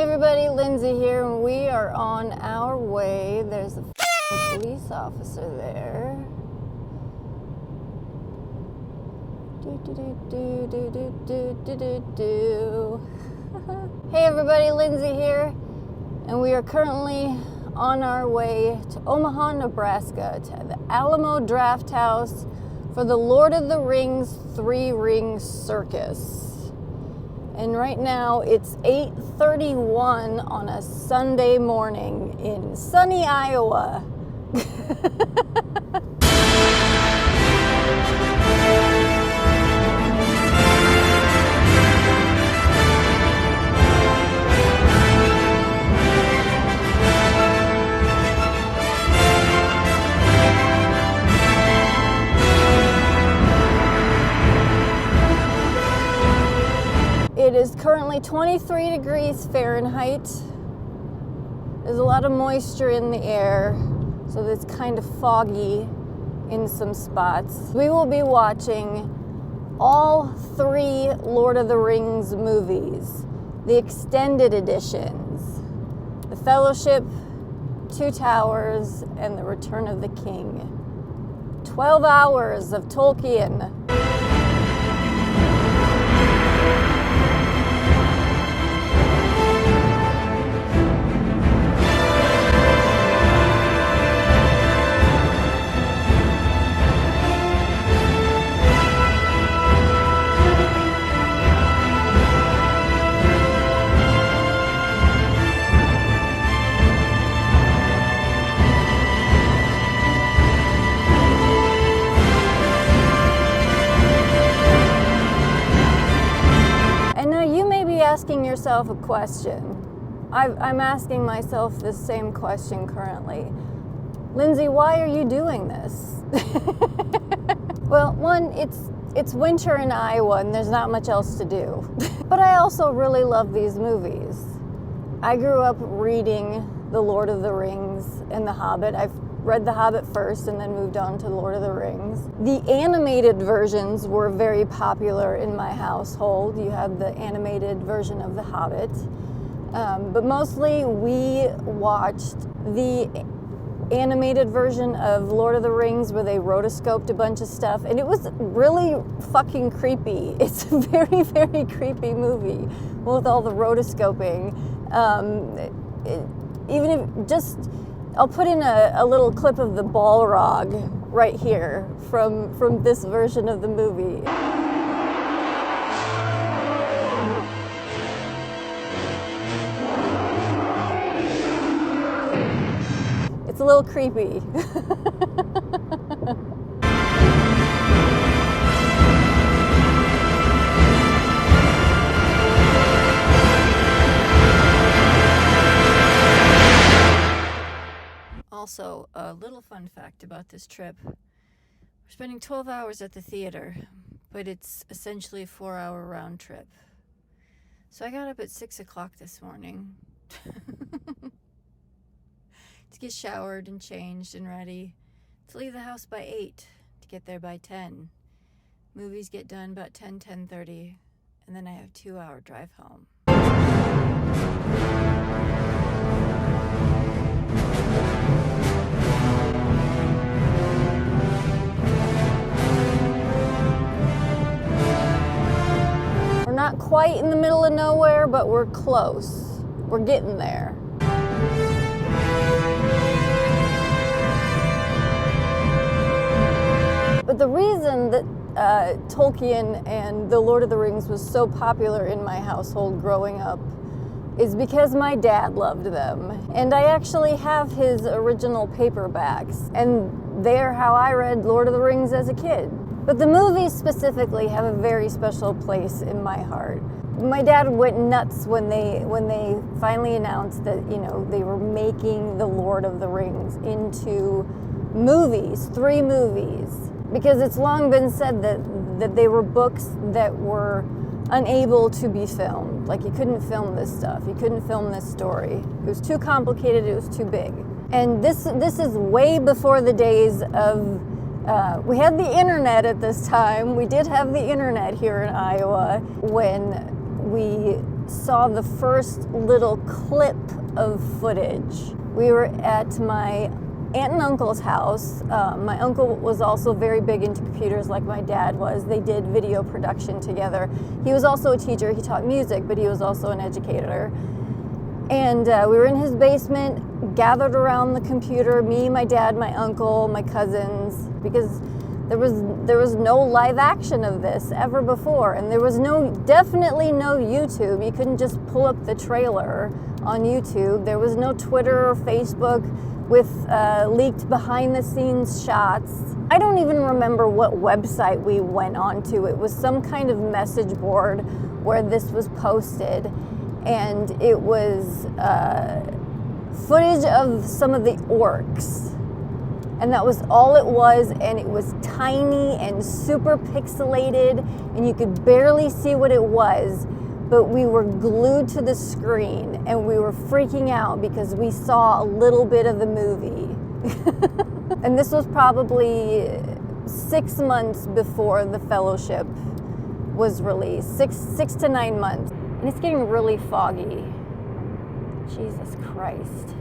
everybody, Lindsay here, and we are on our way. There's a police officer there. Hey everybody, Lindsay here, and we are currently on our way to Omaha, Nebraska, to the Alamo Drafthouse for the Lord of the Rings 3 Ring Circus. And right now it's 8:31 on a Sunday morning in sunny Iowa. It is currently 23 degrees Fahrenheit. There's a lot of moisture in the air, so it's kind of foggy in some spots. We will be watching all 3 Lord of the Rings movies, the extended editions, The Fellowship, Two Towers, and The Return of the King. 12 hours of Tolkien. Asking yourself a question. I'm asking myself this same question currently. Lindsay, why are you doing this? Well, one, it's winter in Iowa and there's not much else to do. But I also really love these movies. I grew up reading The Lord of the Rings and The Hobbit. I've read The Hobbit first and then moved on to Lord of the Rings. The animated versions were very popular in my household. You had the animated version of The Hobbit. But mostly we watched the animated version of Lord of the Rings where they rotoscoped a bunch of stuff, and it was really fucking creepy. It's a very, very creepy movie with all the rotoscoping. Even if just... I'll put in a little clip of the Balrog right here from this version of the movie. It's a little creepy. Also, a little fun fact about this trip. We're spending 12 hours at the theater, but it's essentially a 4-hour round trip. So I got up at 6 o'clock this morning to get showered and changed and ready to leave the house by 8 to get there by 10. Movies get done about 10:30, and then I have a 2-hour drive home. Not quite in the middle of nowhere, but we're close. We're getting there. But the reason that Tolkien and The Lord of the Rings was so popular in my household growing up is because my dad loved them. And I actually have his original paperbacks, and they're how I read Lord of the Rings as a kid. But the movies specifically have a very special place in my heart. My dad went nuts when they finally announced that, you know, they were making The Lord of the Rings into movies, 3 movies. Because it's long been said that they were books that were unable to be filmed. Like, you couldn't film this stuff. You couldn't film this story. It was too complicated, it was too big. And this is way before the days of we had the internet at this time. We did have the internet here in Iowa when we saw the first little clip of footage. We were at my aunt and uncle's house. My uncle was also very big into computers like my dad was. They did video production together. He was also a teacher. He taught music, but he was also an educator. And we were in his basement, gathered around the computer, me, my dad, my uncle, my cousins, because there was no live action of this ever before, and there was definitely no YouTube. You couldn't just pull up the trailer on YouTube. There was no Twitter or Facebook with leaked behind the scenes shots. I don't even remember what website we went onto. It was some kind of message board where this was posted, and it was footage of some of the orcs. And that was all it was, and it was tiny and super pixelated, and you could barely see what it was, but we were glued to the screen, and we were freaking out because we saw a little bit of the movie. And this was probably 6 months before The Fellowship was released, six to 9 months. And it's getting really foggy. Jesus Christ.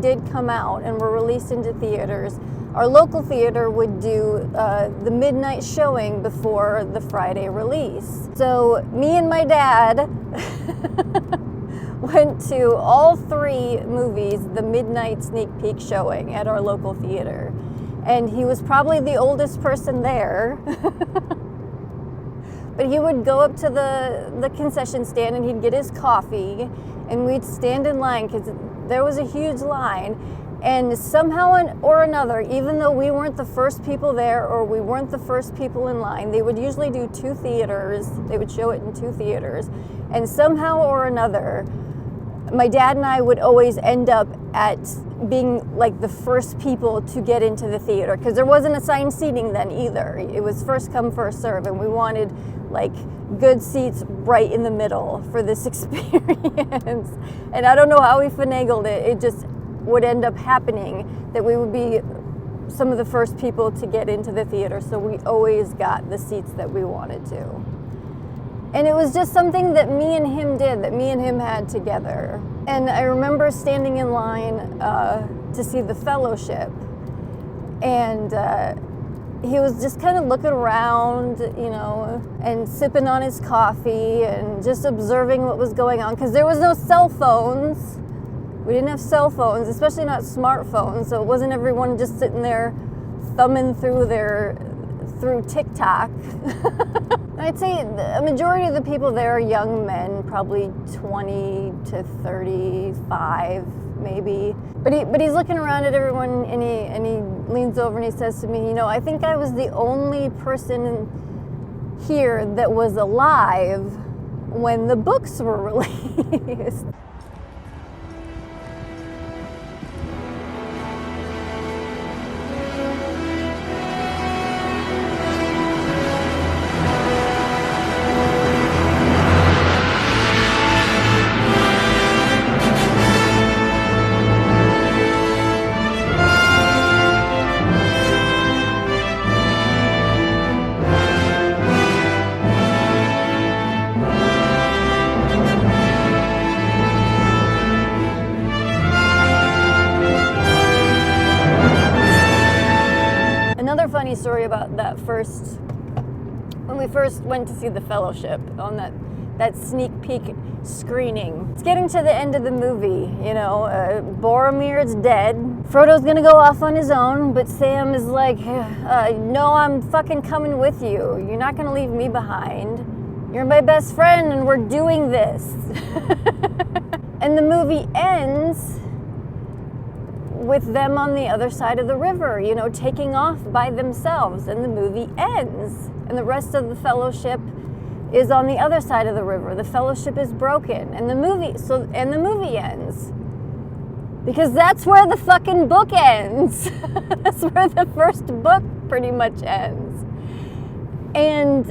Did come out and were released into theaters, our local theater would do the midnight showing before the Friday release. So me and my dad went to all 3 movies, the midnight sneak peek showing at our local theater. And he was probably the oldest person there. But he would go up to the concession stand and he'd get his coffee, and we'd stand in line because there was a huge line. And somehow or another, even though we weren't the first people there or we weren't the first people in line, they would usually do 2 theaters. They would show it in 2 theaters. And somehow or another, my dad and I would always end up at being like the first people to get into the theater, because there wasn't assigned seating then either. It was first come, first serve, and we wanted like good seats right in the middle for this experience. And I don't know how we finagled it. It just would end up happening that we would be some of the first people to get into the theater, so we always got the seats that we wanted to. And it was just something that me and him did, that me and him had together. And I remember standing in line to see The Fellowship, and he was just kind of looking around, you know, and sipping on his coffee and just observing what was going on, because there was no cell phones. We didn't have cell phones, especially not smartphones, so it wasn't everyone just sitting there thumbing through through TikTok. I'd say a majority of the people there are young men, probably 20 to 35, maybe. But he's looking around at everyone, and he leans over and he says to me, I think I was the only person here that was alive when the books were released. Another funny story about that when we first went to see The Fellowship on that sneak peek screening. It's getting to the end of the movie, Boromir's dead. Frodo's gonna go off on his own, but Sam is like, no, I'm fucking coming with you. You're not gonna leave me behind. You're my best friend and we're doing this. And the movie ends with them on the other side of the river, taking off by themselves, and the movie ends. And the rest of the Fellowship is on the other side of the river. The Fellowship is broken, and the movie ends. Because that's where the fucking book ends. That's where the first book pretty much ends. And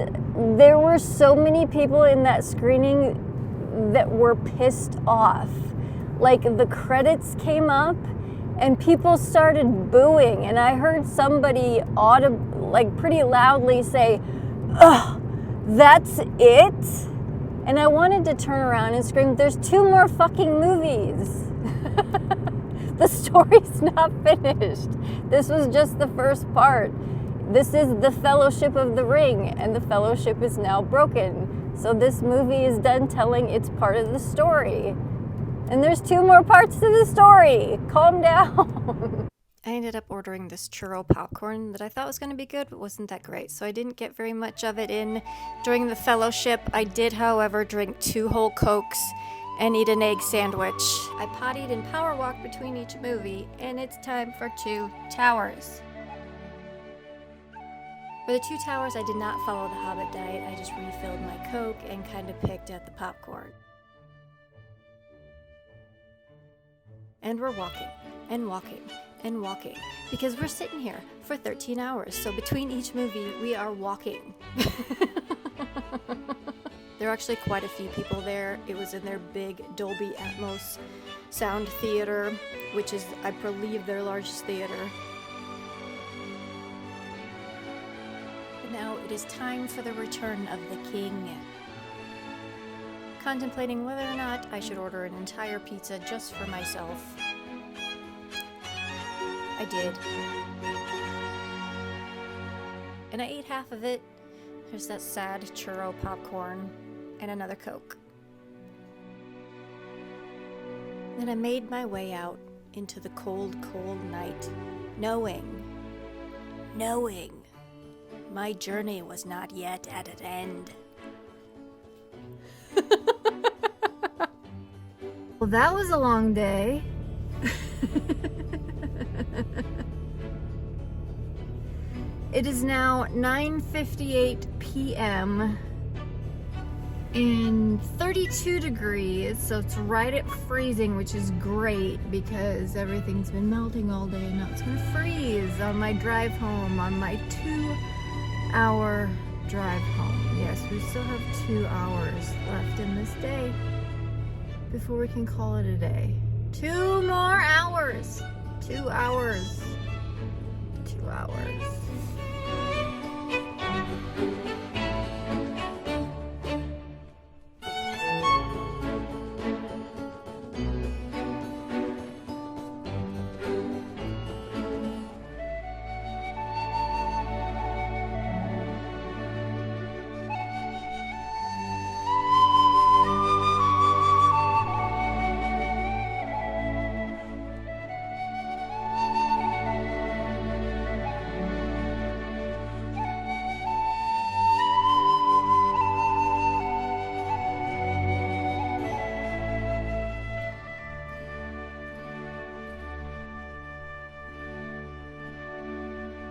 there were so many people in that screening that were pissed off. Like, the credits came up and people started booing, and I heard somebody pretty loudly say, "Ugh, that's it?" And I wanted to turn around and scream, "There's 2 more fucking movies." The story's not finished. This was just the first part. This is the Fellowship of the Ring, and the Fellowship is now broken. So this movie is done telling its part of the story. And there's 2 more parts to the story. Calm down. I ended up ordering this churro popcorn that I thought was going to be good, but wasn't that great. So I didn't get very much of it in during the Fellowship. I did, however, drink 2 whole Cokes and eat an egg sandwich. I pottied and power walked between each movie, and it's time for 2 towers. For the 2 towers, I did not follow the Hobbit diet. I just refilled my Coke and kind of picked at the popcorn. And we're walking, and walking, and walking, because we're sitting here for 13 hours. So between each movie, we are walking. There are actually quite a few people there. It was in their big Dolby Atmos sound theater, which is, I believe, their largest theater. But now it is time for the return of the king. Contemplating whether or not I should order an entire pizza just for myself. I did. And I ate half of it. There's that sad churro popcorn and another Coke. Then I made my way out into the cold, cold night, knowing my journey was not yet at an end. Well, that was a long day. It is now 9:58 p.m. and 32 degrees, so it's right at freezing, which is great because everything's been melting all day, and now it's gonna freeze on my drive home, on my 2-hour drive home. Yes, we still have 2 hours left in this day before we can call it a day. 2 more hours. 2 hours. 2 hours.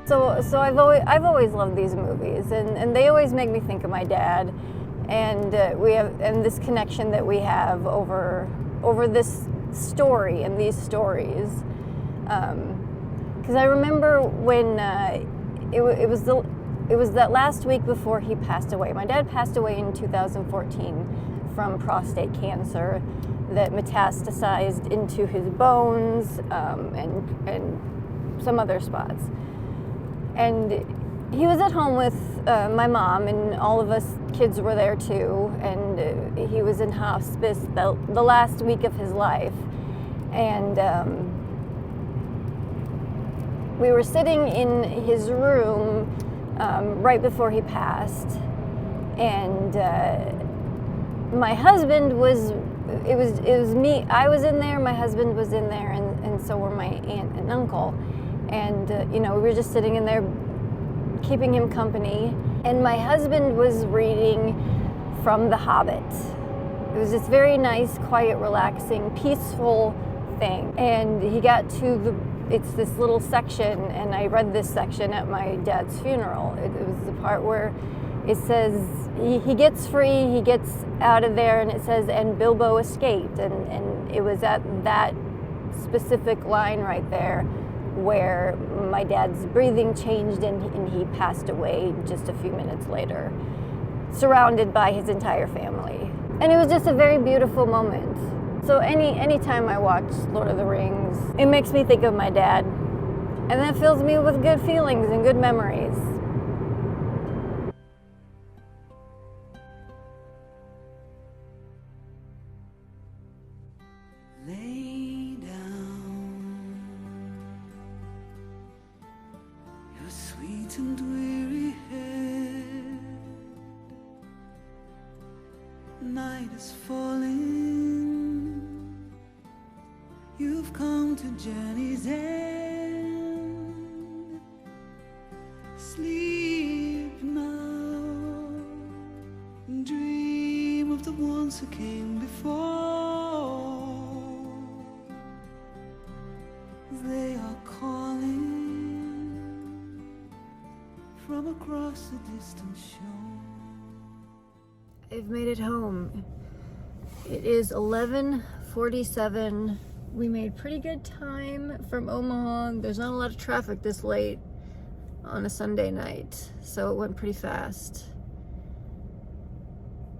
So I've always loved these movies, and they always make me think of my dad, and this connection that we have over this story and these stories. Because I remember when it was that last week before he passed away. My dad passed away in 2014 from prostate cancer that metastasized into his bones and some other spots. And he was at home with my mom, and all of us kids were there too. And he was in hospice the last week of his life. And we were sitting in his room right before he passed. And my husband it was me. I was in there, my husband was in there, and so were my aunt and uncle. And, we were just sitting in there keeping him company. And my husband was reading from The Hobbit. It was this very nice, quiet, relaxing, peaceful thing. And he got to it's this little section, and I read this section at my dad's funeral. It was the part where it says, he gets free, he gets out of there, and it says, and Bilbo escaped. And it was at that specific line right there where my dad's breathing changed and he passed away just a few minutes later, surrounded by his entire family. And it was just a very beautiful moment. So any time I watch Lord of the Rings, it makes me think of my dad. And that fills me with good feelings and good memories. Lay down your sweet and weary head. Night is falling. You've come to journey's end. Sleep now and dream of the ones who came before. They are calling from across the distant shore. I've made it home. It is 11:47. We made pretty good time from Omaha. There's not a lot of traffic this late on a Sunday night, so it went pretty fast.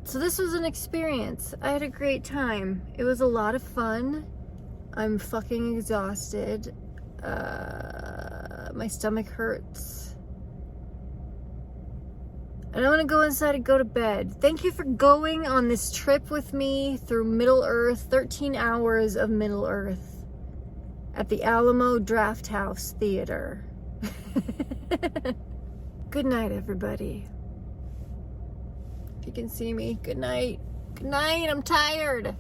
So this was an experience. I had a great time. It was a lot of fun. I'm fucking exhausted. My stomach hurts. And I want to go inside and go to bed. Thank you for going on this trip with me through Middle Earth, 13 hours of Middle Earth at the Alamo Drafthouse Theater. Good night, everybody. If you can see me, good night. Good night, I'm tired.